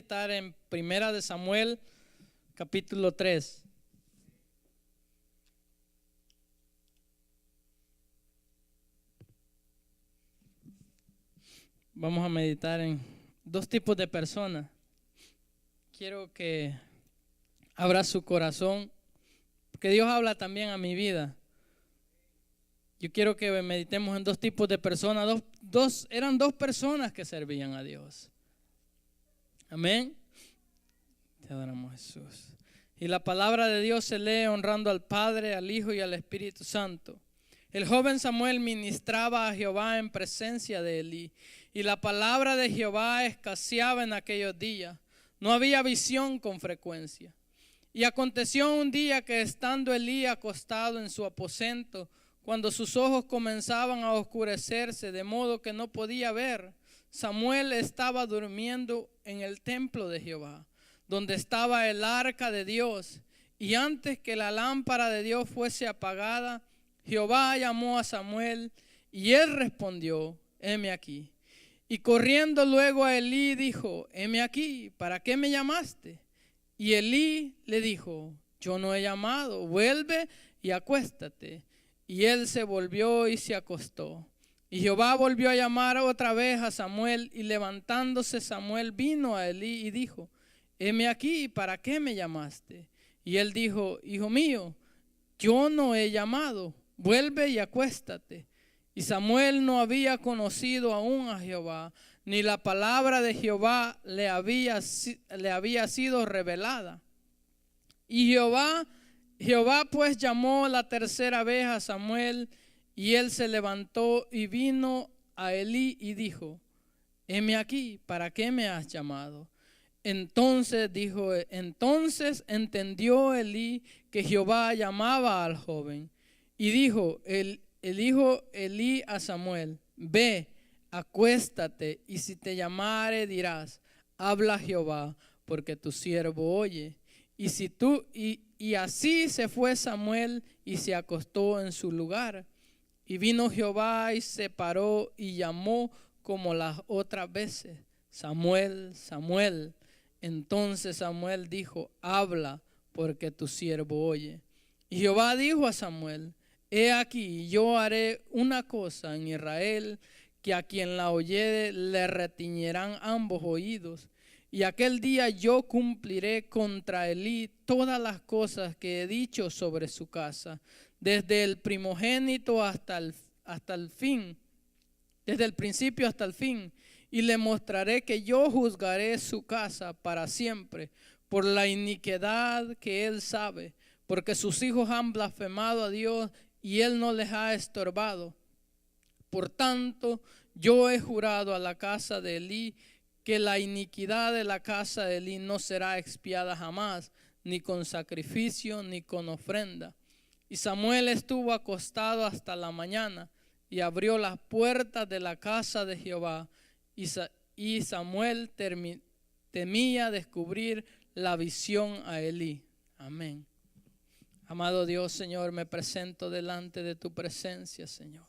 meditar en Primera de Samuel, capítulo 3. Vamos a meditar en dos tipos de personas. Quiero que abra su corazón, porque Dios habla también a mi vida. Yo quiero que meditemos en dos tipos de personas. Eran dos personas que servían a Dios. Amén. Te adoramos, Jesús. Y la palabra de Dios se lee honrando al Padre, al Hijo y al Espíritu Santo. El joven Samuel ministraba a Jehová en presencia de Elí, y la palabra de Jehová escaseaba en aquellos días. No había visión con frecuencia. Y aconteció un día que estando Elí acostado en su aposento, cuando sus ojos comenzaban a oscurecerse de modo que no podía ver, Samuel estaba durmiendo en el templo de Jehová, donde estaba el arca de Dios. Y antes que la lámpara de Dios fuese apagada, Jehová llamó a Samuel, y él respondió: heme aquí. Y corriendo luego a Elí dijo: heme aquí, ¿para qué me llamaste? Y Elí le dijo: yo no he llamado, vuelve y acuéstate. Y él se volvió y se acostó. Y Jehová volvió a llamar otra vez a Samuel, y levantándose Samuel vino a Elí y dijo: heme aquí, ¿para qué me llamaste? Y él dijo: hijo mío, yo no he llamado, vuelve y acuéstate. Y Samuel no había conocido aún a Jehová, ni la palabra de Jehová le había sido revelada. Y Jehová pues llamó la tercera vez a Samuel, y él se levantó y vino a Elí y dijo: heme aquí, ¿para qué me has llamado? Entonces entonces entendió Elí que Jehová llamaba al joven, y dijo el hijo Elí a Samuel: ve, acuéstate, y si te llamare dirás: habla Jehová, porque tu siervo oye. Y así se fue Samuel y se acostó en su lugar. Y vino Jehová y se paró y llamó como las otras veces: Samuel, Samuel. Entonces Samuel dijo: habla, porque tu siervo oye. Y Jehová dijo a Samuel: he aquí, yo haré una cosa en Israel, que a quien la oyere le retiñerán ambos oídos. Y aquel día yo cumpliré contra Elí todas las cosas que he dicho sobre su casa, desde el primogénito hasta el fin, desde el principio hasta el fin. Y le mostraré que yo juzgaré su casa para siempre por la iniquidad que él sabe, porque sus hijos han blasfemado a Dios y él no les ha estorbado. Por tanto, yo he jurado a la casa de Elí que la iniquidad de la casa de Elí no será expiada jamás, ni con sacrificio ni con ofrenda. Y Samuel estuvo acostado hasta la mañana, y abrió las puertas de la casa de Jehová, y Samuel temía descubrir la visión a Elí. Amén. Amado Dios, Señor, me presento delante de tu presencia, Señor.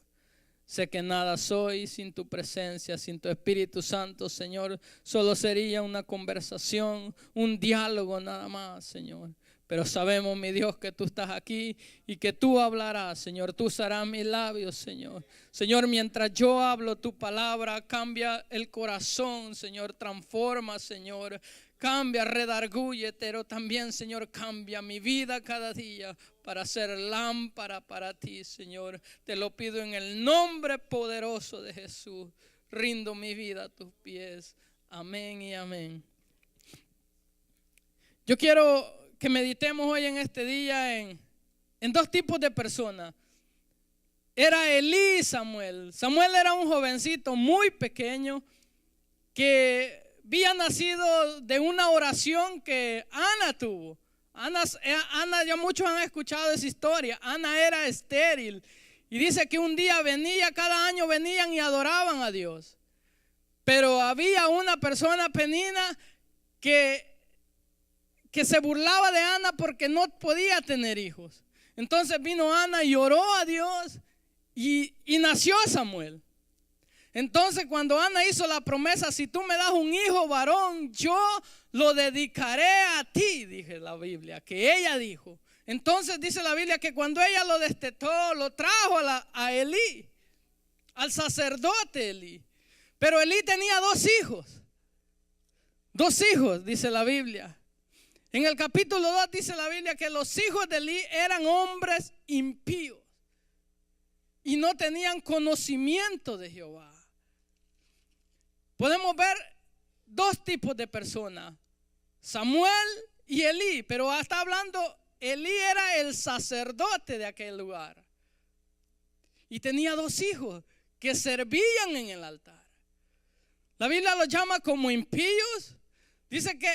Sé que nada soy sin tu presencia, sin tu Espíritu Santo, Señor. Solo sería una conversación, un diálogo nada más, Señor. Pero sabemos, mi Dios, que tú estás aquí y que tú hablarás, Señor. Tú usarás mis labios, Señor. Señor, mientras yo hablo tu palabra, cambia el corazón, Señor. Transforma, Señor. Cambia, redarguye, pero también, Señor, cambia mi vida cada día para ser lámpara para ti, Señor. Te lo pido en el nombre poderoso de Jesús. Rindo mi vida a tus pies. Amén y amén. Yo quiero que meditemos hoy en este día en dos tipos de personas. Era Elí y Samuel. Samuel era un jovencito muy pequeño que había nacido de una oración que Ana tuvo. Ana, ya muchos han escuchado esa historia. Ana era estéril y dice que un día cada año venían y adoraban a Dios. Pero había una persona, Penina, que se burlaba de Ana porque no podía tener hijos. Entonces vino Ana y oró a Dios y nació Samuel. Entonces cuando Ana hizo la promesa, si tú me das un hijo varón, yo lo dedicaré a ti, dice la Biblia, que ella dijo. Entonces dice la Biblia que cuando ella lo destetó, lo trajo a Elí, al sacerdote Elí. Pero Elí tenía dos hijos, dice la Biblia. En el capítulo 2 dice la Biblia que los hijos de Elí eran hombres impíos y no tenían conocimiento de Jehová. Podemos ver dos tipos de personas, Samuel y Elí, pero está hablando, Elí era el sacerdote de aquel lugar y tenía dos hijos que servían en el altar. La Biblia los llama como impíos. Dice que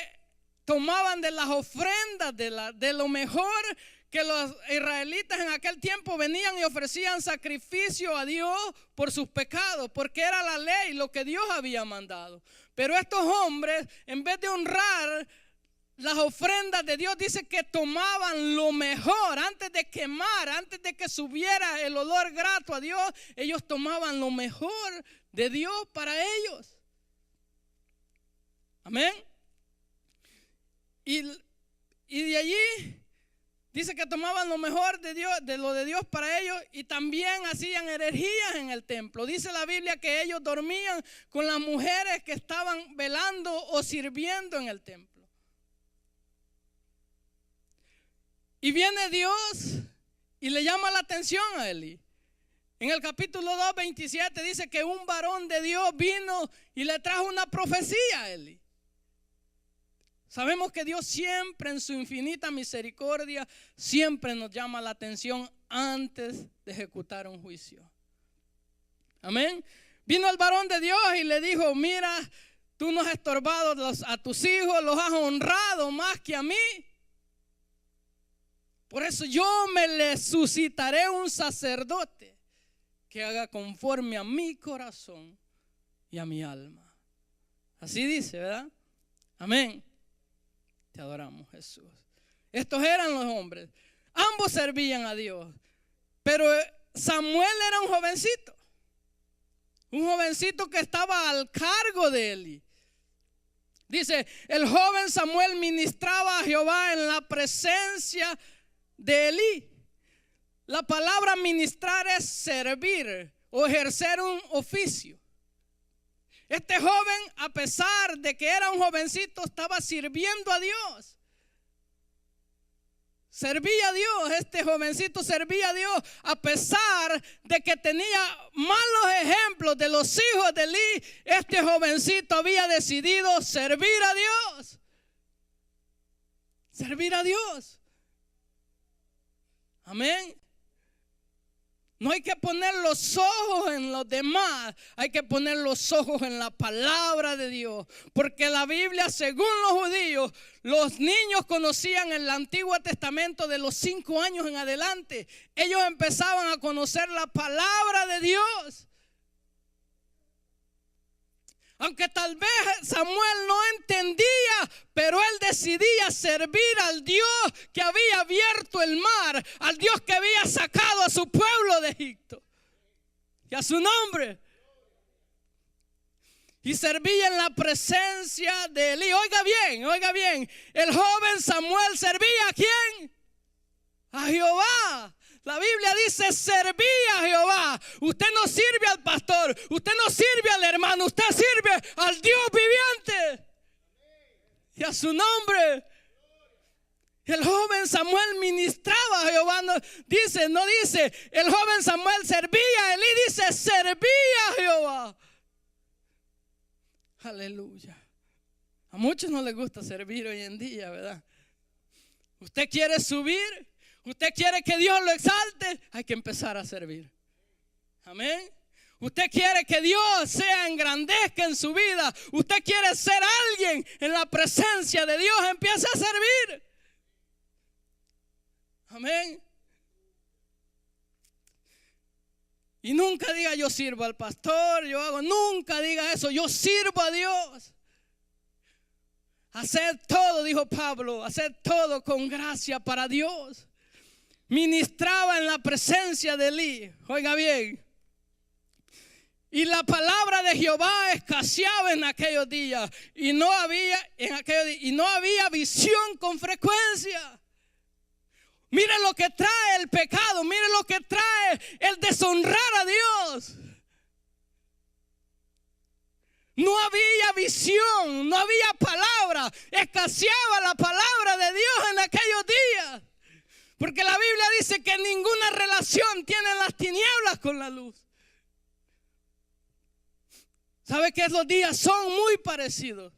tomaban de las ofrendas, de lo mejor, que los israelitas en aquel tiempo venían y ofrecían sacrificio a Dios por sus pecados, porque era la ley, lo que Dios había mandado. Pero estos hombres, en vez de honrar las ofrendas de Dios, dice que tomaban lo mejor antes de quemar, antes de que subiera el olor grato a Dios. Ellos tomaban lo mejor de Dios para ellos. Amén. Y de allí dice que tomaban lo mejor de Dios, de lo de Dios para ellos, y también hacían herejías en el templo. Dice la Biblia que ellos dormían con las mujeres que estaban velando o sirviendo en el templo. Y viene Dios y le llama la atención a Elí. En el capítulo 2, 27 dice que un varón de Dios vino y le trajo una profecía a Elí. Sabemos que Dios siempre en su infinita misericordia siempre nos llama la atención antes de ejecutar un juicio. Amén. Vino el varón de Dios y le dijo: mira, tú no has estorbado a tus hijos, los has honrado más que a mí. Por eso yo me le suscitaré un sacerdote que haga conforme a mi corazón y a mi alma. Así dice, ¿verdad? Amén. Te adoramos, Jesús. Estos eran los hombres. Ambos servían a Dios. Pero Samuel era un jovencito. Un jovencito que estaba al cargo de Elí. Dice, el joven Samuel ministraba a Jehová en la presencia de Elí. La palabra ministrar es servir o ejercer un oficio. Este joven, a pesar de que era un jovencito, estaba sirviendo a Dios. Servía a Dios, este jovencito servía a Dios, a pesar de que tenía malos ejemplos de los hijos de Elí. Este jovencito había decidido servir a Dios. Servir a Dios. Amén. No hay que poner los ojos en los demás, hay que poner los ojos en la palabra de Dios. Porque la Biblia, según los judíos, los niños conocían el Antiguo Testamento de los 5 años en adelante. Ellos empezaban a conocer la palabra de Dios. Aunque tal vez Samuel no entendía, pero él decidía servir al Dios que había abierto el mar, al Dios que había sacado a su pueblo de Egipto y a su nombre. Y servía en la presencia de Elí. Oiga bien, el joven Samuel servía ¿a quién? A Jehová. La Biblia dice servía a Jehová. Usted no sirve al pastor, usted no sirve al hermano, usted sirve al Dios viviente y a su nombre. El joven Samuel ministraba a Jehová. No dice el joven Samuel servía, Elí dice servía a Jehová. Aleluya. A muchos no les gusta servir hoy en día, ¿verdad? Usted quiere subir, usted quiere que Dios lo exalte, hay que empezar a servir. Amén. Usted quiere que Dios sea engrandezca en su vida. Usted quiere ser alguien en la presencia de Dios, empiece a servir. Amén. Y nunca diga yo sirvo al pastor, nunca diga eso, yo sirvo a Dios. Hacer todo, dijo Pablo, hacer todo con gracia para Dios. Ministraba en la presencia de Elí. Oiga bien. Y la palabra de Jehová escaseaba en aquellos días y no había visión con frecuencia. Mire lo que trae el pecado, mire lo que trae el deshonrar a Dios. No había visión, no había palabra, escaseaba la palabra de Dios en aquellos días. Porque la Biblia dice que ninguna relación tienen las tinieblas con la luz. ¿Sabe que esos días son muy parecidos?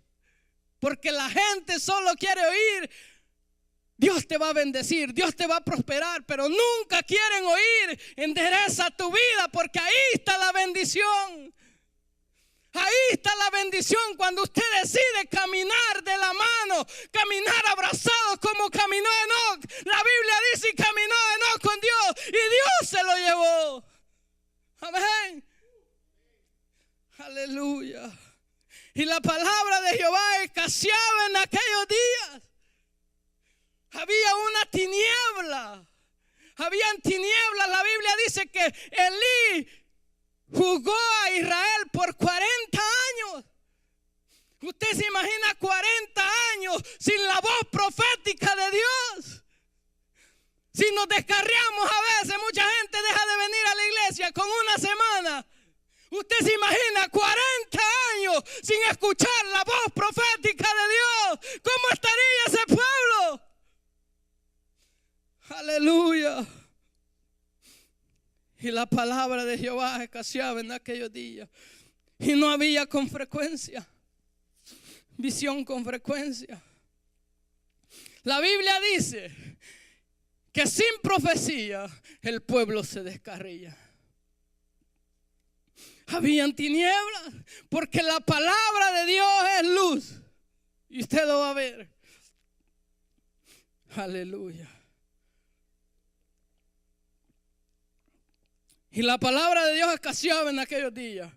Porque la gente solo quiere oír: Dios te va a bendecir, Dios te va a prosperar, pero nunca quieren oír: endereza tu vida, porque ahí está la bendición. Ahí está la bendición cuando usted decide caminar de la mano, caminar abrazados como caminó Enoc. La Biblia dice: y caminó Enoc con Dios y Dios se lo llevó. Amén. Aleluya. Y la palabra de Jehová escaseaba en aquellos días. Había una tiniebla. Habían tinieblas. La Biblia dice que Elí juzgó a Israel por 40 años. Usted se imagina 40 años sin la voz profética de Dios. Si nos descarriamos a veces, mucha gente deja de venir a la iglesia con una semana. Usted se imagina 40 años sin escuchar la voz profética de Dios. ¿Cómo estaría ese pueblo? Aleluya. Y la palabra de Jehová escaseaba en aquellos días. Y no había con frecuencia visión con frecuencia. La Biblia dice que sin profecía el pueblo se descarría. Habían tinieblas, porque la palabra de Dios es luz. Y usted lo va a ver. Aleluya. Y la palabra de Dios escaseaba en aquellos días.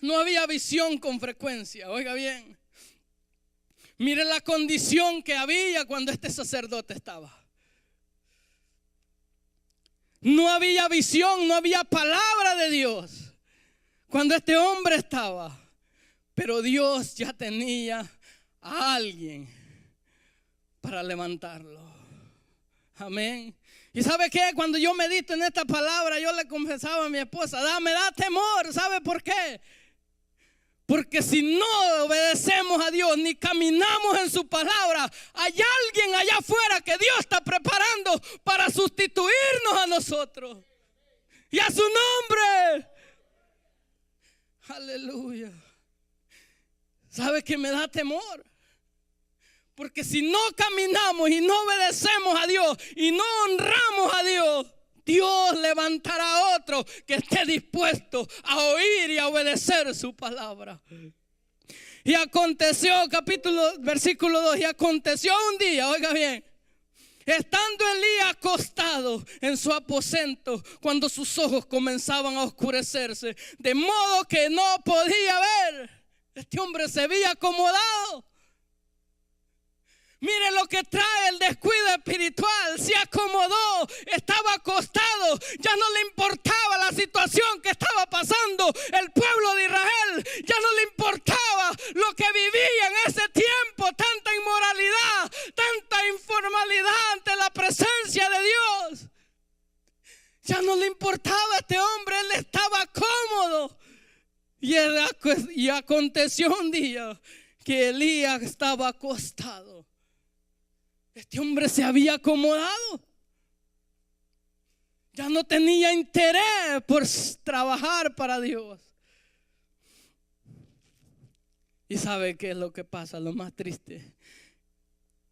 No había visión con frecuencia. Oiga bien. Mire la condición que había cuando este sacerdote estaba. No había visión, no había palabra de Dios cuando este hombre estaba. Pero Dios ya tenía a alguien para levantarlo. Amén. ¿Y sabe qué? Cuando yo medito en esta palabra, yo le confesaba a mi esposa: me da temor. ¿Sabe por qué? Porque si no obedecemos a Dios ni caminamos en su palabra, hay alguien allá afuera que Dios está preparando para sustituirnos a nosotros y a su nombre. Aleluya. ¿Sabe qué me da temor? Porque si no caminamos y no obedecemos a Dios y no honramos a Dios, Dios levantará a otro que esté dispuesto a oír y a obedecer su palabra. Y aconteció, versículo 2, y aconteció un día, oiga bien, estando Elías acostado en su aposento, cuando sus ojos comenzaban a oscurecerse, de modo que no podía ver. Este hombre se había acomodado. Mire lo que trae el descuido espiritual. Se acomodó, estaba acostado. Ya no le importaba la situación que estaba pasando el pueblo de Israel. Ya no le importaba lo que vivía en ese tiempo. Tanta inmoralidad, tanta informalidad ante la presencia de Dios. Ya no le importaba a este hombre. Él estaba cómodo. Y aconteció un día que Elías estaba acostado. Este hombre se había acomodado. Ya no tenía interés por trabajar para Dios. ¿Y sabe qué es lo que pasa? Lo más triste,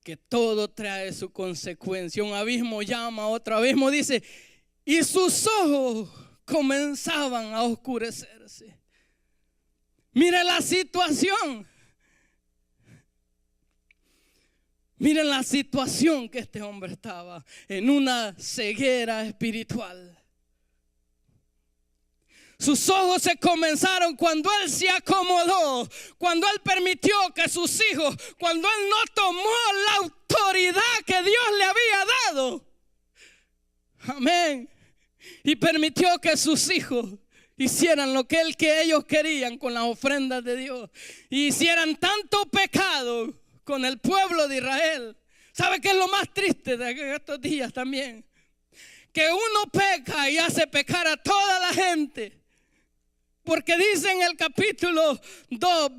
que todo trae su consecuencia. Un abismo llama a otro abismo, dice, y sus ojos comenzaban a oscurecerse. Mire la situación. Miren la situación que este hombre estaba, en una ceguera espiritual. Sus ojos se comenzaron cuando él se acomodó, cuando él permitió que sus hijos, cuando él no tomó la autoridad que Dios le había dado. Amén. Y permitió que sus hijos hicieran lo que ellos querían con las ofrendas de Dios, y hicieran tanto pecado con el pueblo de Israel. ¿Sabe qué es lo más triste de estos días también? Que uno peca y hace pecar a toda la gente. Porque dice en el capítulo 2,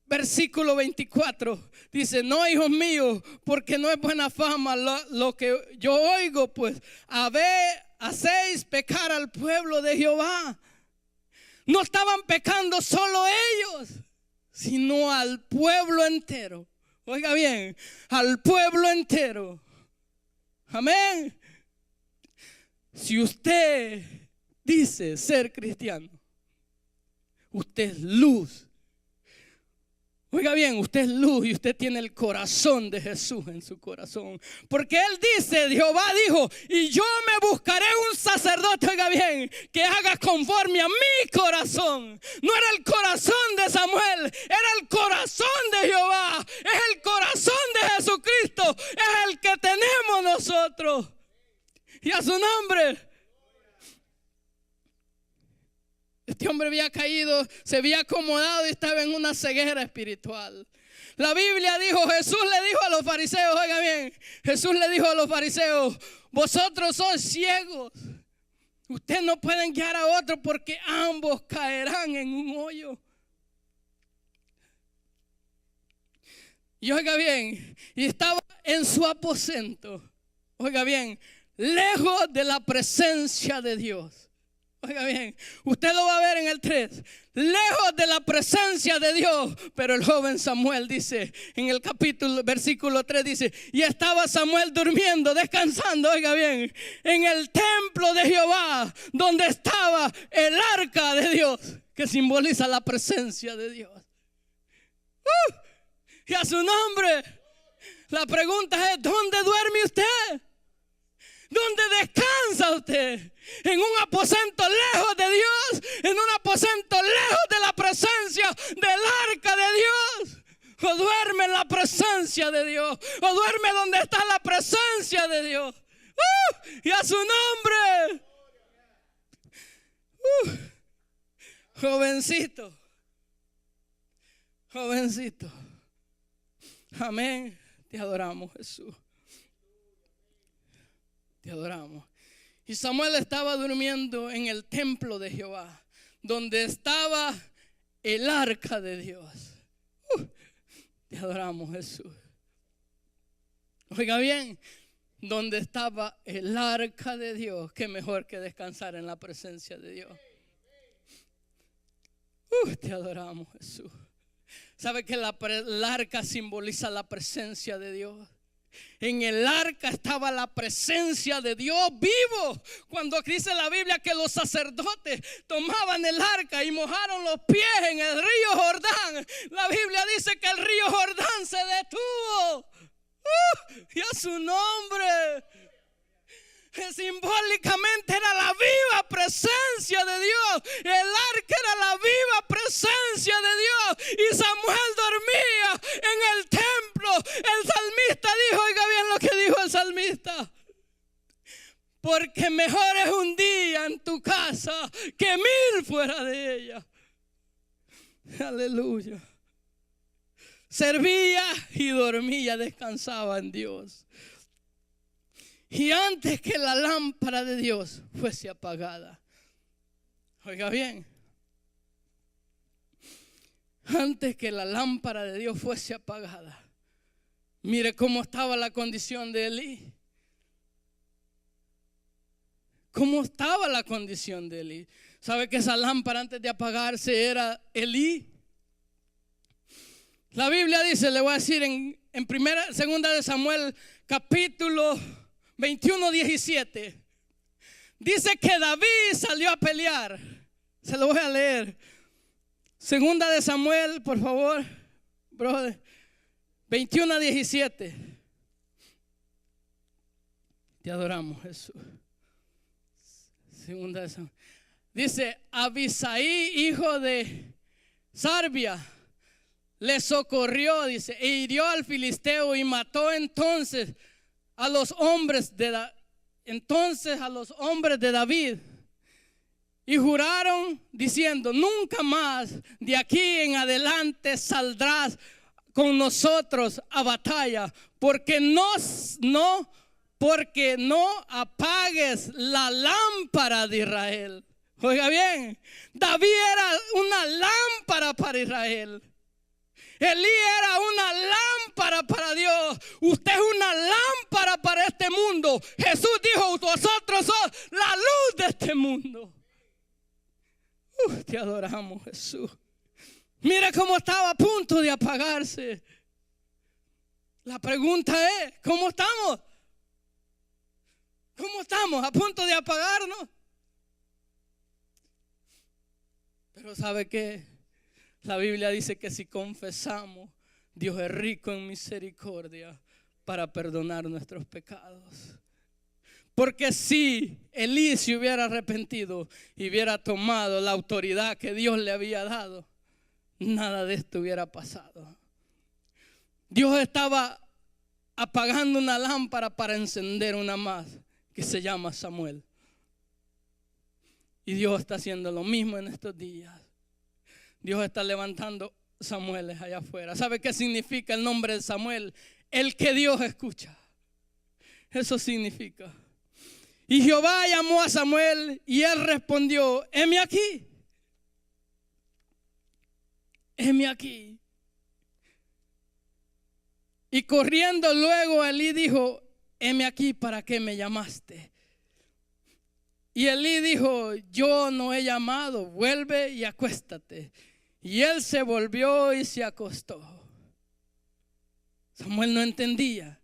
versículo 24, dice: no, hijos míos, porque no es buena fama lo que yo oigo, pues hacéis pecar al pueblo de Jehová. No estaban pecando solo ellos, sino al pueblo entero. Oiga bien, al pueblo entero. Amén. Si usted dice ser cristiano, usted es luz. Oiga bien, usted es luz y usted tiene el corazón de Jesús en su corazón. Porque Él dice, Jehová dijo: y yo me buscaré un sacerdote, oiga bien, que haga conforme a mi corazón. No era el corazón de Samuel, era el corazón de Jehová. Es el corazón de Jesucristo, es el que tenemos nosotros. Y a su nombre. Este hombre había caído, se había acomodado y estaba en una ceguera espiritual. La Biblia dijo, Jesús le dijo a los fariseos, oiga bien, Jesús le dijo a los fariseos: vosotros sois ciegos. Ustedes no pueden guiar a otro porque ambos caerán en un hoyo. Y oiga bien, y estaba en su aposento, oiga bien, lejos de la presencia de Dios. Oiga bien, usted lo va a ver en el 3, lejos de la presencia de Dios. Pero el joven Samuel dice, en el versículo 3 dice: y estaba Samuel durmiendo, descansando, oiga bien, en el templo de Jehová, donde estaba el arca de Dios, que simboliza la presencia de Dios. Y a su nombre, la pregunta es: ¿dónde duerme usted? ¿Dónde descansa usted? ¿En un aposento lejos de Dios? ¿En un aposento lejos de la presencia del arca de Dios? ¿O duerme en la presencia de Dios? ¿O duerme donde está la presencia de Dios? Y a su nombre. Jovencito. Jovencito. Amén. Te adoramos, Jesús. Te adoramos. Y Samuel estaba durmiendo en el templo de Jehová, donde estaba el arca de Dios. Te adoramos, Jesús. Oiga bien, donde estaba el arca de Dios, qué mejor que descansar en la presencia de Dios. Te adoramos, Jesús. ¿Sabe que el arca simboliza la presencia de Dios? En el arca estaba la presencia de Dios vivo. Cuando dice la Biblia que los sacerdotes tomaban el arca y mojaron los pies en el río Jordán, la Biblia dice que el río Jordán se detuvo. Y a su nombre. Simbólicamente era la viva presencia de Dios. El arca era la viva presencia de Dios. Y Samuel dormía en el templo. El salmista dijo, oiga bien lo que dijo el salmista: porque mejor es un día en tu casa que 1000 fuera de ella. Aleluya. Servía y dormía, descansaba en Dios. Y antes que la lámpara de Dios fuese apagada. Oiga bien. Antes que la lámpara de Dios fuese apagada. Mire cómo estaba la condición de Elí. ¿Cómo estaba la condición de Elí? ¿Sabe que esa lámpara antes de apagarse era Elí? La Biblia dice, le voy a decir segunda de Samuel, capítulo 21:17. Dice que David salió a pelear. Se lo voy a leer. Segunda de Samuel, por favor, brother. 21:17. Te adoramos, Jesús. Segunda de Samuel. Dice: Abisaí, hijo de Sarbia, le socorrió, dice, e hirió al filisteo y mató entonces a los hombres de David. Y juraron diciendo: nunca más de aquí en adelante saldrás con nosotros a batalla, porque no apagues la lámpara de Israel. Oiga bien, David era una lámpara para Israel. Elí era una lámpara para Dios. Usted es una lámpara para este mundo. Jesús dijo: vosotros sois la luz de este mundo. Te adoramos, Jesús. Mira cómo estaba a punto de apagarse. La pregunta es: ¿cómo estamos? ¿Cómo estamos? ¿A punto de apagarnos? Pero ¿sabe qué? La Biblia dice que si confesamos, Dios es rico en misericordia para perdonar nuestros pecados. Porque si Elí se hubiera arrepentido y hubiera tomado la autoridad que Dios le había dado, nada de esto hubiera pasado. Dios estaba apagando una lámpara para encender una más, que se llama Samuel. Y Dios está haciendo lo mismo en estos días. Dios está levantando Samueles allá afuera. ¿Sabe qué significa el nombre de Samuel? El que Dios escucha. Eso significa. Y Jehová llamó a Samuel y él respondió: heme aquí. Heme aquí. Y corriendo luego Elí dijo: heme aquí, ¿para qué me llamaste? Y Elí dijo: yo no he llamado, vuelve y acuéstate. Y él se volvió y se acostó. Samuel no entendía.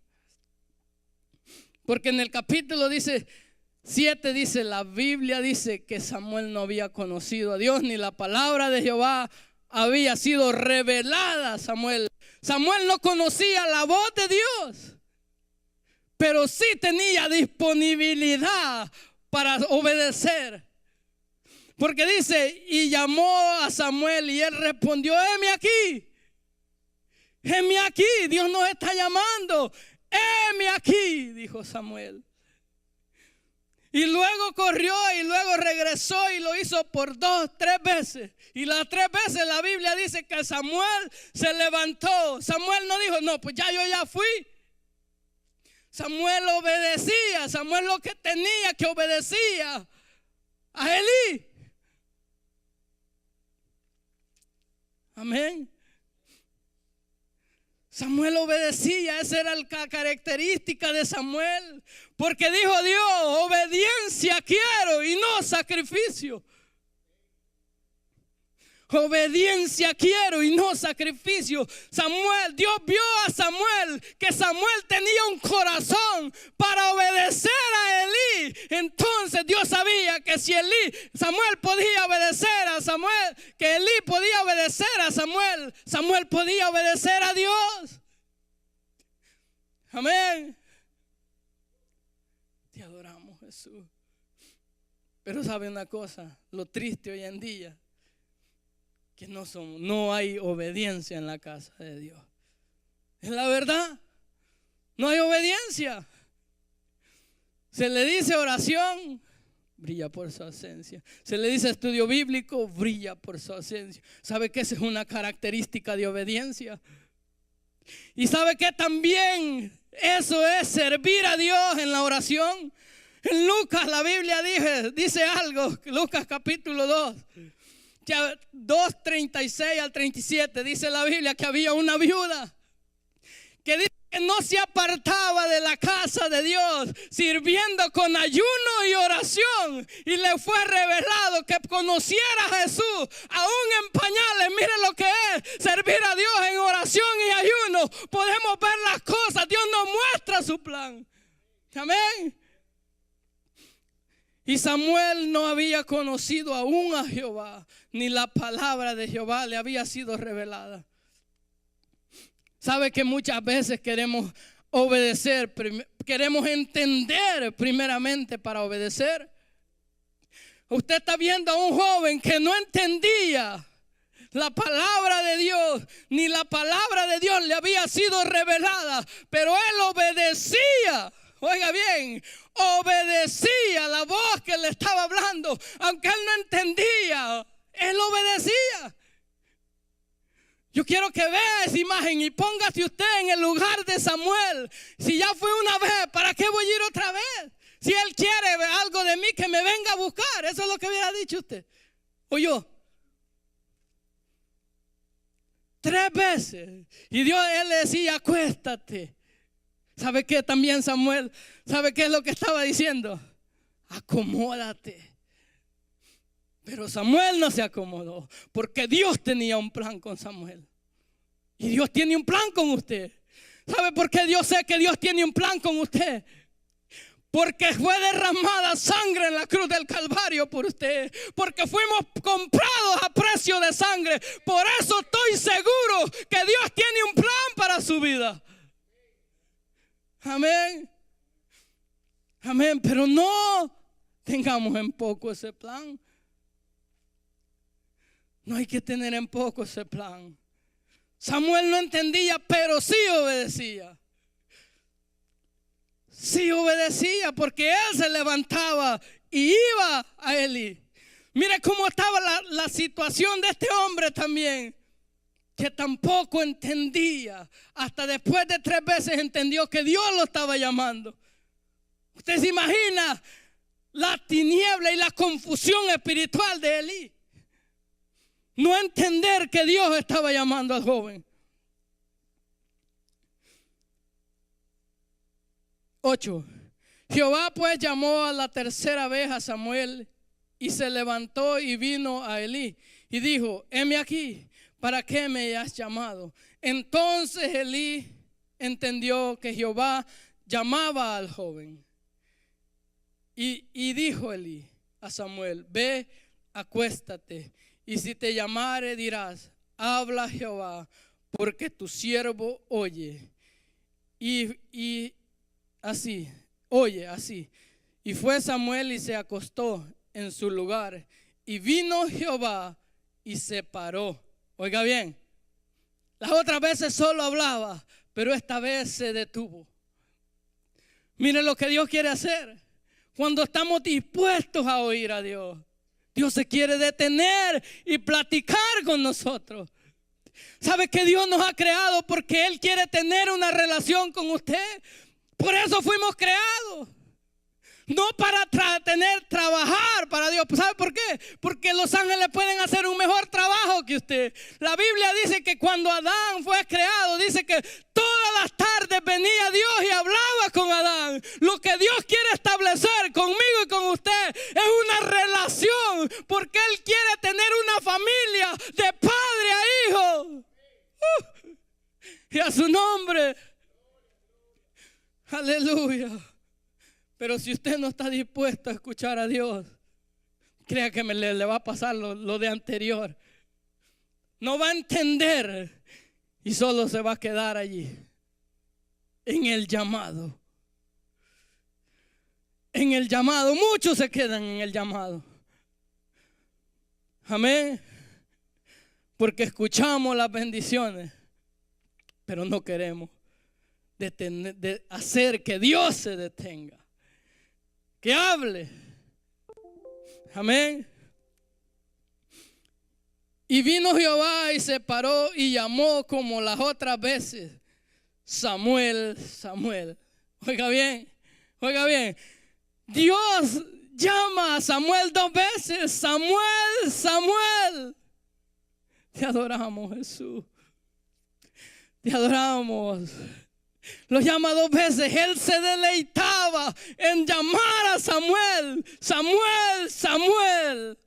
Porque en el capítulo 7 dice, la Biblia dice que Samuel no había conocido a Dios, ni la palabra de Jehová había sido revelada a Samuel. Samuel no conocía la voz de Dios, pero sí tenía disponibilidad para obedecer. Porque dice: y llamó a Samuel y él respondió: heme aquí. Heme aquí. Dios nos está llamando. Heme aquí, dijo Samuel. Y luego corrió y luego regresó y lo hizo por 2, 3 veces. Y las 3 veces la Biblia dice que Samuel se levantó. Samuel no dijo: no, pues yo ya fui. Samuel obedecía. Samuel lo que tenía que obedecía a Elí. Amén. Samuel obedecía. Esa era la característica de Samuel. Porque dijo Dios: obediencia quiero y no sacrificio. Obediencia quiero y no sacrificio. Dios vio a Samuel, que Samuel tenía un corazón para obedecer a Elí. Entonces Dios sabía que si Samuel podía obedecer a Samuel, que Elí podía obedecer a Samuel, Samuel podía obedecer a Dios. Amén. Te adoramos, Jesús. Pero sabe una cosa, lo triste hoy en día, que no hay obediencia en la casa de Dios. Es la verdad. No hay obediencia. Se le dice oración, brilla por su ausencia. Se le dice estudio bíblico, brilla por su ausencia. ¿Sabe que esa es una característica de obediencia? Y ¿sabe que también eso es servir a Dios en la oración? En Lucas la Biblia dice algo, Lucas capítulo 2. 2:36 al 37 dice la Biblia que había una viuda que dice que no se apartaba de la casa de Dios, sirviendo con ayuno y oración, y le fue revelado que conociera a Jesús aún en pañales. Mire lo que es servir a Dios en oración y ayuno. Podemos ver las cosas. Dios nos muestra su plan. Amén. Y Samuel no había conocido aún a Jehová, ni la palabra de Jehová le había sido revelada. ¿Sabe que muchas veces queremos obedecer, queremos entender primeramente para obedecer? Usted está viendo a un joven que no entendía la palabra de Dios, ni la palabra de Dios le había sido revelada, pero él obedecía oiga bien, obedecía la voz que le estaba hablando. Aunque él no entendía, él obedecía. Yo quiero que vea esa imagen y póngase usted en el lugar de Samuel. Si ya fue una vez, ¿para qué voy a ir otra vez? Si él quiere algo de mí, que me venga a buscar. Eso es lo que hubiera dicho usted. O yo. 3 veces. Y Dios, él le decía, acuéstate. ¿Sabe qué también Samuel? ¿Sabe qué es lo que estaba diciendo? Acomódate. Pero Samuel no se acomodó, porque Dios tenía un plan con Samuel. Y Dios tiene un plan con usted. ¿Sabe por qué Dios sé que Dios tiene un plan con usted? Porque fue derramada sangre en la cruz del Calvario por usted. Porque fuimos comprados a precio de sangre. Por eso estoy seguro que Dios tiene un plan para su vida. Amén. Amén. Pero no tengamos en poco ese plan. No hay que tener en poco ese plan. Samuel no entendía, pero sí obedecía. Sí obedecía, porque él se levantaba y iba a Elí. Mire cómo estaba la situación de este hombre también, que tampoco entendía. Hasta después de 3 veces entendió que Dios lo estaba llamando. Usted se imagina la tiniebla y la confusión espiritual de Elí. No entender que Dios estaba llamando al joven. 8. Jehová pues llamó a la 3ª vez a Samuel y se levantó y vino a Elí y dijo, heme aquí, ¿para qué me has llamado? Entonces Elí entendió que Jehová llamaba al joven. Y dijo Elí a Samuel, ve, acuéstate. Y si te llamare dirás, habla Jehová, porque tu siervo oye. Y así, oye, así. Y fue Samuel y se acostó en su lugar. Y vino Jehová y se paró. Oiga bien, las otras veces solo hablaba, pero esta vez se detuvo. Mire lo que Dios quiere hacer. Cuando estamos dispuestos a oír a Dios, Dios se quiere detener y platicar con nosotros. ¿Sabe que Dios nos ha creado porque Él quiere tener una relación con usted? Por eso fuimos creados. No para trabajar para Dios. ¿Sabe por qué? Porque los ángeles pueden hacer un mejor trabajo que usted. La Biblia dice que cuando Adán fue creado, dice que todas las tardes venía Dios y hablaba con Adán. Lo que Dios quiere establecer conmigo y con usted es una relación, porque Él quiere tener una familia de padre a hijo. Y a su nombre. Aleluya. Pero si usted no está dispuesto a escuchar a Dios, crea que le va a pasar lo de anterior. No va a entender y solo se va a quedar allí, en el llamado. En el llamado, muchos se quedan en el llamado. Amén. Porque escuchamos las bendiciones, pero no queremos de hacer que Dios se detenga. Que hable. Amén. Y vino Jehová y se paró y llamó como las otras veces, Samuel, Samuel. Oiga bien, oiga bien. Dios llama a Samuel 2 veces. Samuel, Samuel. Te adoramos, Jesús. Te adoramos. Lo llama 2 veces. Él se deleitaba en llamar a Samuel. Samuel, Samuel.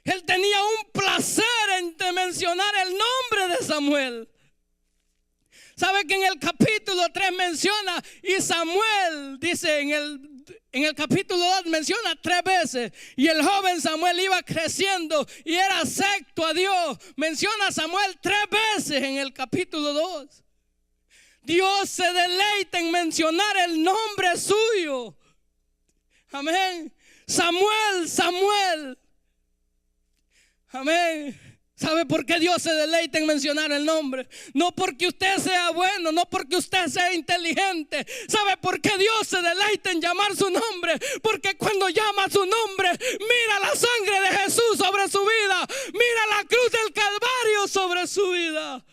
Él tenía un placer en mencionar el nombre de Samuel. ¿Sabe que en el capítulo 3 menciona? Y Samuel dice en el capítulo 2 menciona 3 veces. Y el joven Samuel iba creciendo y era acepto a Dios. Menciona a Samuel 3 veces en el capítulo 2. Dios se deleita en mencionar el nombre suyo. Amén. Samuel, Samuel. Amén. ¿Sabe por qué Dios se deleita en mencionar el nombre? No porque usted sea bueno, no porque usted sea inteligente. ¿Sabe por qué Dios se deleita en llamar su nombre? Porque cuando llama su nombre, mira la sangre de Jesús sobre su vida. Mira la cruz del Calvario sobre su vida.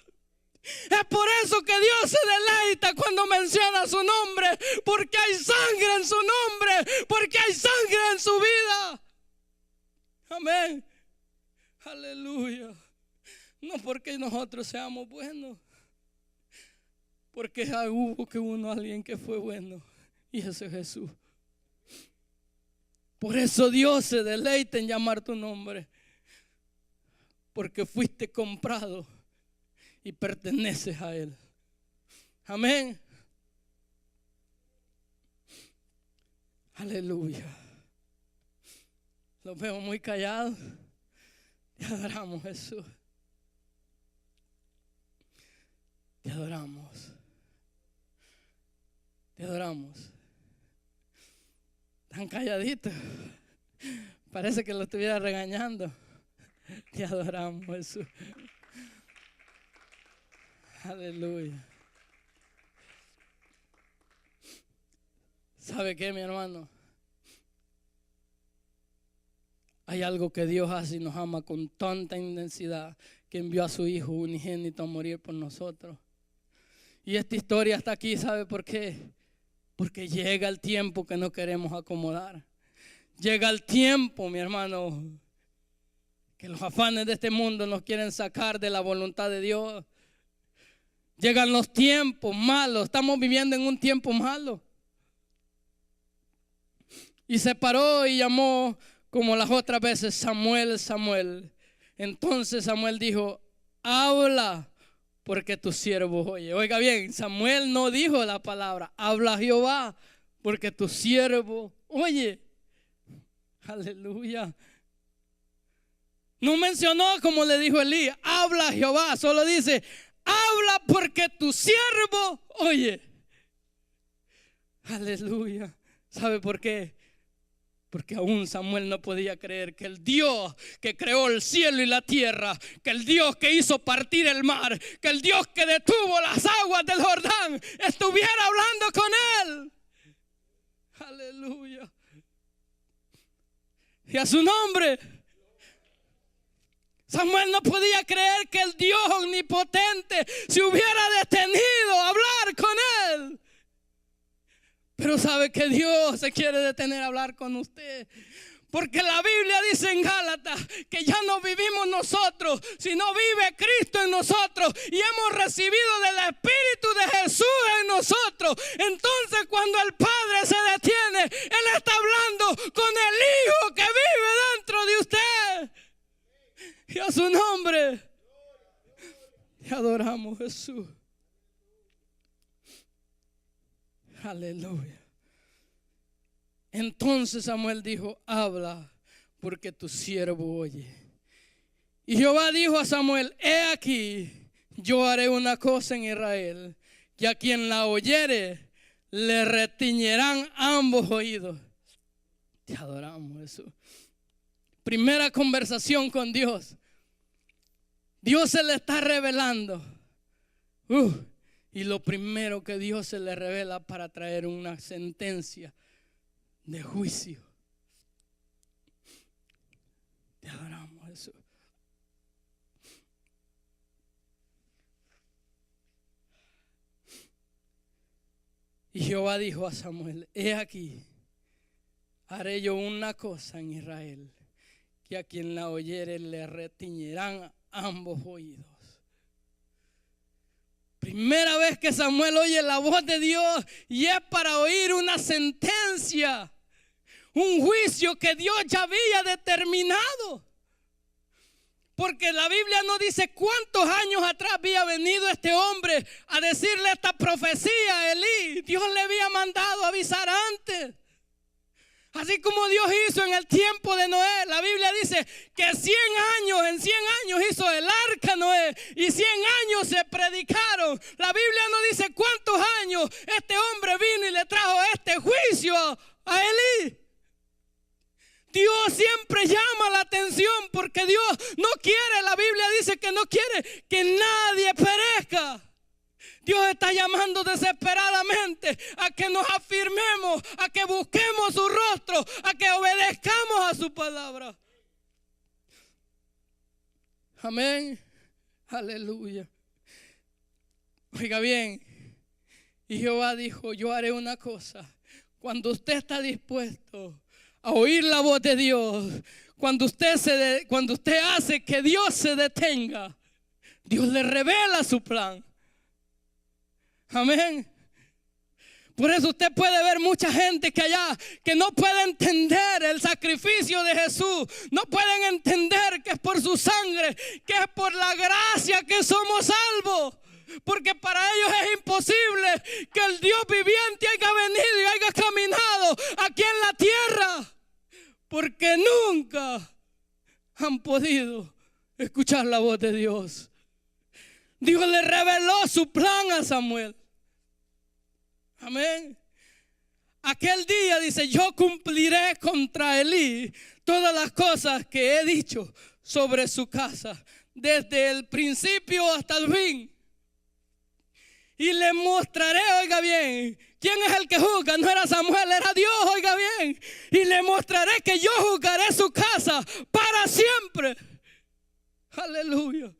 Es por eso que Dios se deleita cuando menciona su nombre. Porque hay sangre en su nombre. Porque hay sangre en su vida. Amén. Aleluya. No porque nosotros seamos buenos, porque hubo alguien que fue bueno, y ese es Jesús. Por eso Dios se deleita en llamar tu nombre, porque fuiste comprado y perteneces a Él. Amén. Aleluya. Los veo muy callados. Te adoramos, Jesús. Te adoramos. Te adoramos. Tan calladito. Parece que lo estuviera regañando. Te adoramos, Jesús. Aleluya. ¿Sabe qué, mi hermano? Hay algo que Dios hace y nos ama con tanta intensidad que envió a su Hijo unigénito a morir por nosotros. Y esta historia está aquí, ¿sabe por qué? Porque llega el tiempo que no queremos acomodar. Llega el tiempo, mi hermano, que los afanes de este mundo nos quieren sacar de la voluntad de Dios. Llegan los tiempos malos, estamos viviendo en un tiempo malo. Y se paró y llamó, como las otras veces, Samuel, Samuel. Entonces Samuel dijo, habla, porque tu siervo oye. Oiga bien, Samuel no dijo la palabra, habla Jehová, porque tu siervo oye. Aleluya. No mencionó como le dijo Elí, habla Jehová, solo dice, habla porque tu siervo oye. Aleluya. ¿Sabe por qué? Porque aún Samuel no podía creer que el Dios que creó el cielo y la tierra, que el Dios que hizo partir el mar, que el Dios que detuvo las aguas del Jordán, estuviera hablando con él. Aleluya. Y a su nombre. Samuel no podía creer que el Dios omnipotente se hubiera detenido a hablar con él. Pero sabe que Dios se quiere detener a hablar con usted. Porque la Biblia dice en Gálatas que ya no vivimos nosotros, sino vive Cristo en nosotros. Y hemos recibido del Espíritu de Jesús en nosotros. Entonces cuando el Padre se detiene, Él está hablando con el Hijo que vive dentro de usted. Y a su nombre, y adoramos a Jesús. Aleluya. Entonces Samuel dijo, habla, porque tu siervo oye. Y Jehová dijo a Samuel, he aquí, yo haré una cosa en Israel, que a quien la oyere, le retiñerán ambos oídos. Te adoramos, Jesús. Primera conversación con Dios. Dios se le está revelando. Y lo primero que Dios se le revela para traer una sentencia de juicio. Te adoramos, Jesús. Y Jehová dijo a Samuel, he aquí, haré yo una cosa en Israel, que a quien la oyere le retiñerán ambos oídos. Primera vez que Samuel oye la voz de Dios y es para oír una sentencia, un juicio que Dios ya había determinado. Porque la Biblia no dice cuántos años atrás había venido este hombre a decirle esta profecía a Elí. Dios le había mandado avisar antes. Así como Dios hizo en el tiempo de Noé. La Biblia dice que en 100 años hizo el arca Noé. Y 100 años se predicaron. La Biblia no dice cuántos años este hombre vino y le trajo este juicio a Elí. Dios siempre llama la atención porque Dios no quiere, la Biblia dice que no quiere que nadie perezca. Dios está llamando desesperadamente a que nos afirmemos, a que busquemos su rostro, a que obedezcamos a su palabra. Amén. Aleluya. Oiga bien, y Jehová dijo, yo haré una cosa. Cuando usted está dispuesto a oír la voz de Dios, cuando usted hace que Dios se detenga, Dios le revela su plan. Amén. Por eso usted puede ver mucha gente que no puede entender el sacrificio de Jesús. No pueden entender que es por su sangre, que es por la gracia que somos salvos. Porque para ellos es imposible que el Dios viviente haya venido y haya caminado aquí en la tierra. Porque nunca han podido escuchar la voz de Dios. Dios le reveló su plan a Samuel. Amén. Aquel día dice, yo cumpliré contra Elí todas las cosas que he dicho sobre su casa, desde el principio hasta el fin. Y le mostraré, oiga bien, ¿quién es el que juzga? No era Samuel, era Dios, oiga bien. Y le mostraré que yo juzgaré su casa para siempre. Aleluya.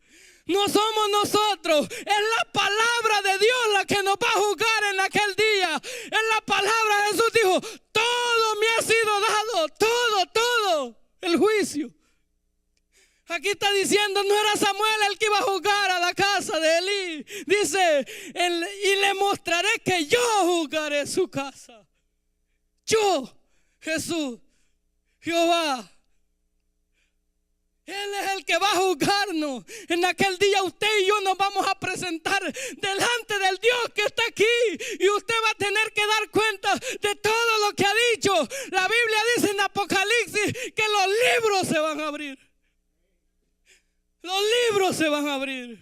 No somos nosotros, es la palabra de Dios la que nos va a juzgar en aquel día. Es la palabra de Jesús, dijo, todo me ha sido dado, todo, el juicio. Aquí está diciendo, no era Samuel el que iba a juzgar a la casa de Elí. Dice, y le mostraré que yo juzgaré su casa. Yo, Jesús, Jehová. Él es el que va a juzgarnos. En aquel día usted y yo nos vamos a presentar delante del Dios que está aquí. Y usted va a tener que dar cuenta de todo lo que ha dicho. La Biblia dice en Apocalipsis que los libros se van a abrir. Los libros se van a abrir.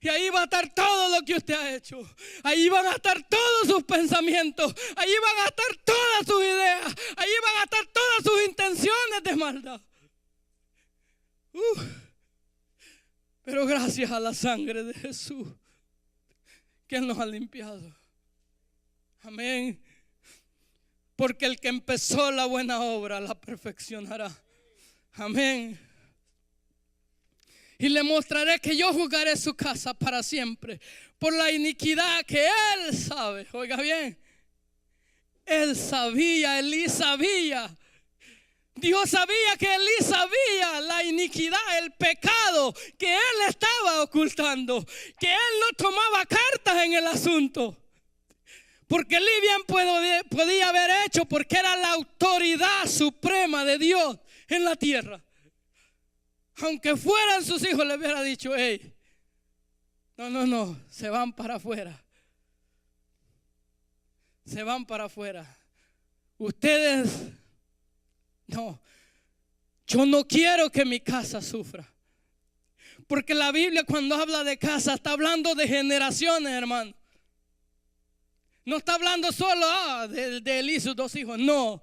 Y ahí va a estar todo lo que usted ha hecho. Ahí van a estar todos sus pensamientos. Ahí van a estar todas sus ideas. Ahí van a estar todas sus intenciones de maldad. Pero gracias a la sangre de Jesús que Él nos ha limpiado. Amén. Porque el que empezó la buena obra la perfeccionará. Amén. Y le mostraré que yo juzgaré su casa para siempre por la iniquidad que Él sabe. Oiga bien, Él sabía, Elí sabía. Dios sabía que Elí sabía la iniquidad, el pecado que él estaba ocultando, que él no tomaba cartas en el asunto. Porque Elí bien podía haber hecho, porque era la autoridad suprema de Dios en la tierra. Aunque fueran sus hijos, le hubiera dicho, hey, no, se van para afuera. Se van para afuera. Ustedes... No, yo no quiero que mi casa sufra. Porque la Biblia cuando habla de casa está hablando de generaciones, hermano. No está hablando solo de Elí y sus dos hijos, no.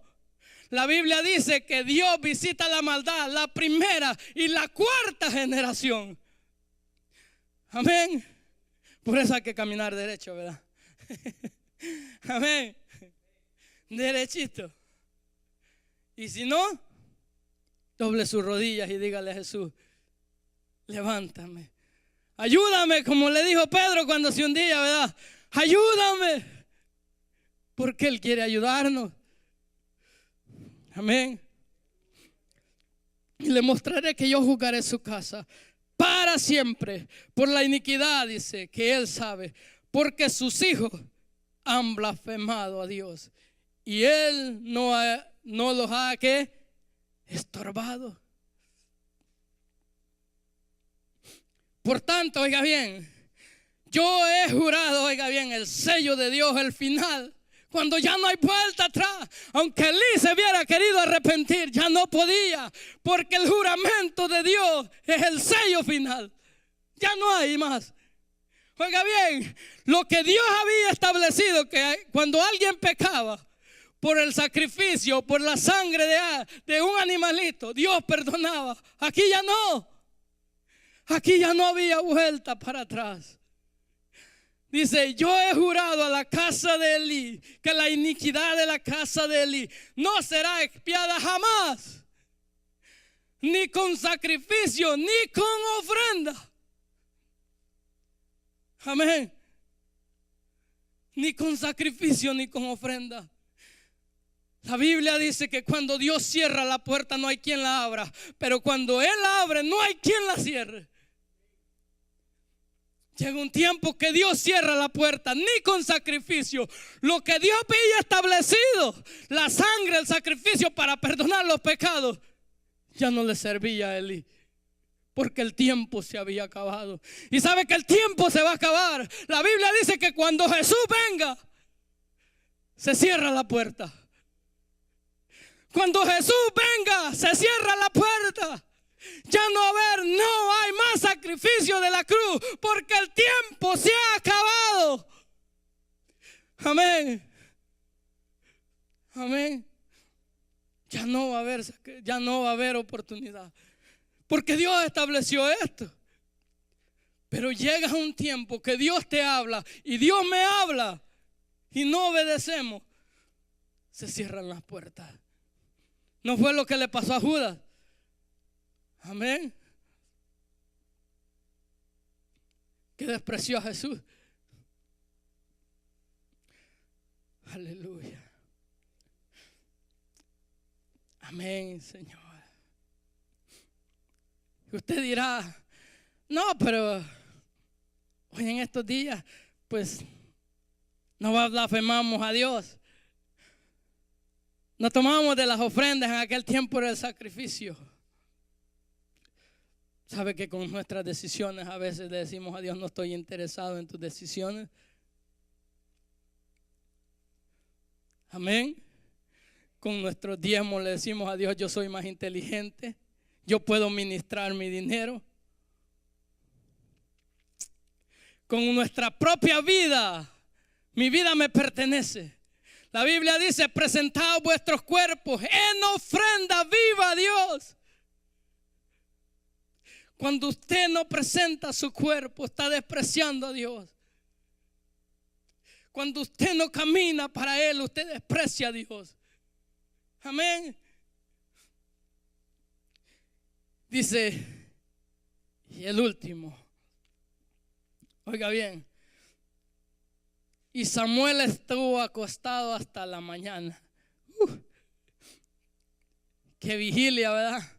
La Biblia dice que Dios visita la maldad, la primera y la cuarta generación. Amén. Por eso hay que caminar derecho, ¿verdad? Amén. Derechito. Y si no, doble sus rodillas y dígale a Jesús, levántame, ayúdame, como le dijo Pedro cuando se hundía, ¿verdad? Ayúdame, porque Él quiere ayudarnos. Amén. Y le mostraré que yo juzgaré su casa para siempre por la iniquidad, dice, que Él sabe, porque sus hijos han blasfemado a Dios y Él no los ha estorbado. Por tanto, oiga bien, yo he jurado, oiga bien, el sello de Dios, el final, cuando ya no hay vuelta atrás. Aunque Elí se hubiera querido arrepentir, ya no podía, porque el juramento de Dios es el sello final. Ya no hay más. Oiga bien, lo que Dios había establecido, que cuando alguien pecaba, por el sacrificio, por la sangre de un animalito, Dios perdonaba. Aquí ya no. Aquí ya no había vuelta para atrás. Dice, yo he jurado a la casa de Elí que la iniquidad de la casa de Elí no será expiada jamás, ni con sacrificio, ni con ofrenda. Amén. Ni con sacrificio, ni con ofrenda. La Biblia dice que cuando Dios cierra la puerta no hay quien la abra, pero cuando Él la abre no hay quien la cierre. Llega un tiempo que Dios cierra la puerta, ni con sacrificio. Lo que Dios había establecido, la sangre, el sacrificio para perdonar los pecados, ya no le servía a Elí, porque el tiempo se había acabado. Y sabe que el tiempo se va a acabar. La Biblia dice que cuando Jesús venga, se cierra la puerta. Cuando Jesús venga, se cierra la puerta. Ya no hay más sacrificio de la cruz, porque el tiempo se ha acabado. Amén. Amén. Ya no va a haber oportunidad, porque Dios estableció esto. Pero llega un tiempo que Dios te habla y Dios me habla y no obedecemos. Se cierran las puertas. ¿No fue lo que le pasó a Judas? Amén. Que despreció a Jesús. Aleluya. Amén, Señor. Y usted dirá, no, pero hoy en estos días, pues, no blasfemamos a Dios. No tomamos de las ofrendas, en aquel tiempo era el sacrificio. ¿Sabe que con nuestras decisiones a veces le decimos a Dios, no estoy interesado en tus decisiones? Amén. Con nuestros diezmos le decimos a Dios, yo soy más inteligente, yo puedo ministrar mi dinero. Con nuestra propia vida, mi vida me pertenece. La Biblia dice, presentad vuestros cuerpos en ofrenda viva a Dios. Cuando usted no presenta su cuerpo, está despreciando a Dios. Cuando usted no camina para Él, usted desprecia a Dios. Amén. Dice, y el último, oiga bien, y Samuel estuvo acostado hasta la mañana. Qué vigilia, ¿verdad?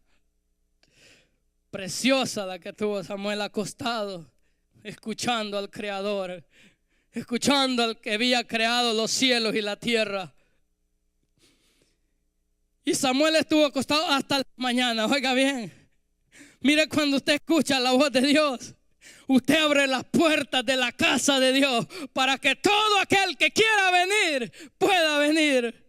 Preciosa la que tuvo Samuel acostado, escuchando al Creador, escuchando al que había creado los cielos y la tierra. Y Samuel estuvo acostado hasta la mañana. Oiga bien, mire, cuando usted escucha la voz de Dios, usted abre las puertas de la casa de Dios para que todo aquel que quiera venir pueda venir.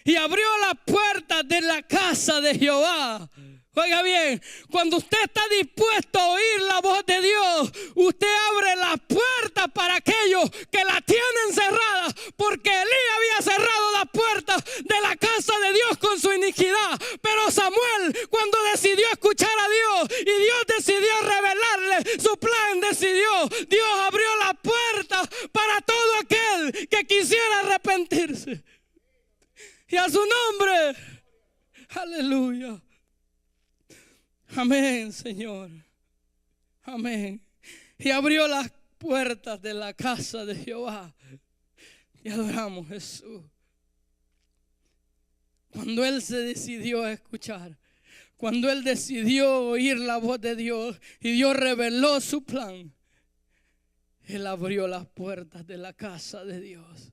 Y abrió las puertas de la casa de Jehová. Oiga bien, cuando usted está dispuesto a oír la voz de Dios, usted abre las puertas para aquellos que la tienen cerrada, porque Elí había cerrado las puertas de la casa de Dios con su iniquidad. Pero Samuel, cuando decidió escuchar a Dios y Dios decidió revelarle su plan, Dios abrió las puertas para todo aquel que quisiera arrepentirse. Y a su nombre, aleluya. Amén, Señor. Amén. Y abrió las puertas de la casa de Jehová. Y adoramos a Jesús. Cuando Él se decidió a escuchar, cuando Él decidió oír la voz de Dios y Dios reveló su plan, Él abrió las puertas de la casa de Dios.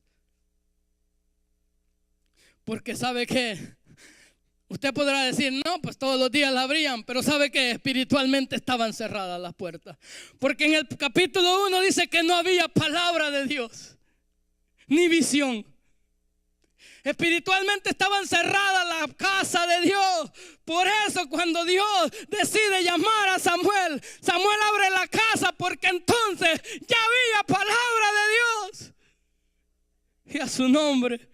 Porque ¿sabe qué? Usted podrá decir, no, pues todos los días la abrían, pero ¿sabe qué? Espiritualmente estaban cerradas las puertas. Porque en el capítulo 1 dice que no había palabra de Dios, ni visión. Espiritualmente estaban cerradas la casa de Dios. Por eso cuando Dios decide llamar a Samuel, Samuel abre la casa, porque entonces ya había palabra de Dios. Y a su nombre,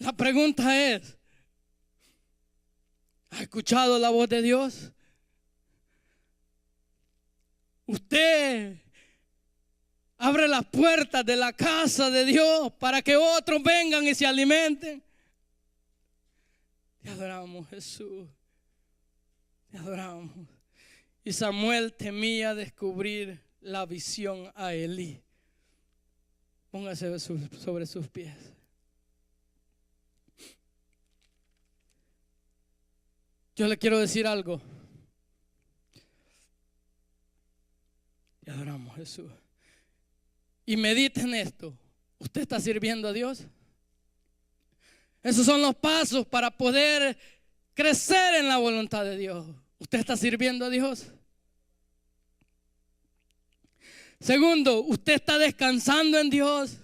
La pregunta es, ¿ha escuchado la voz de Dios? Usted abre las puertas de la casa de Dios para que otros vengan y se alimenten. Te adoramos, Jesús. Te adoramos. Y Samuel temía descubrir la visión a Elí. Póngase sobre sus pies. Yo le quiero decir algo. Te adoramos, Jesús. Y medite en esto. ¿Usted está sirviendo a Dios? Esos son los pasos para poder crecer en la voluntad de Dios. ¿Usted está sirviendo a Dios? Segundo, ¿usted está descansando en Dios?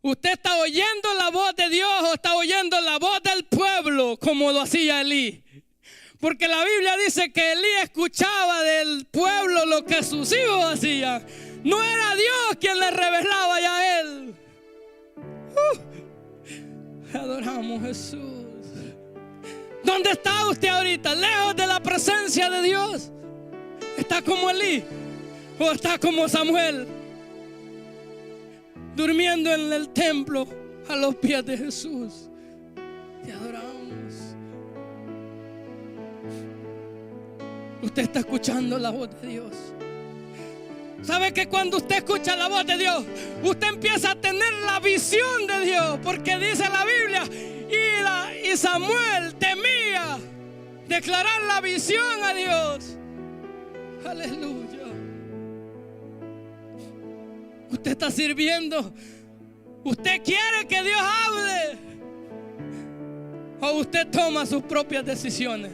¿Usted está oyendo la voz de Dios o está oyendo la voz del pueblo como lo hacía Elí? Porque la Biblia dice que Elí escuchaba del pueblo lo que sus hijos hacían. No era Dios quien le revelaba ya a él. Adoramos, Jesús. ¿Dónde está usted ahorita? ¿Lejos de la presencia de Dios? ¿Está como Elí o está como Samuel, durmiendo en el templo a los pies de Jesús? Te adoramos. Usted está escuchando la voz de Dios. ¿Sabe que cuando usted escucha la voz de Dios, usted empieza a tener la visión de Dios? Porque dice la Biblia, y Samuel temía declarar la visión a Dios. Aleluya. Usted está sirviendo. Usted quiere que Dios hable, o usted toma sus propias decisiones.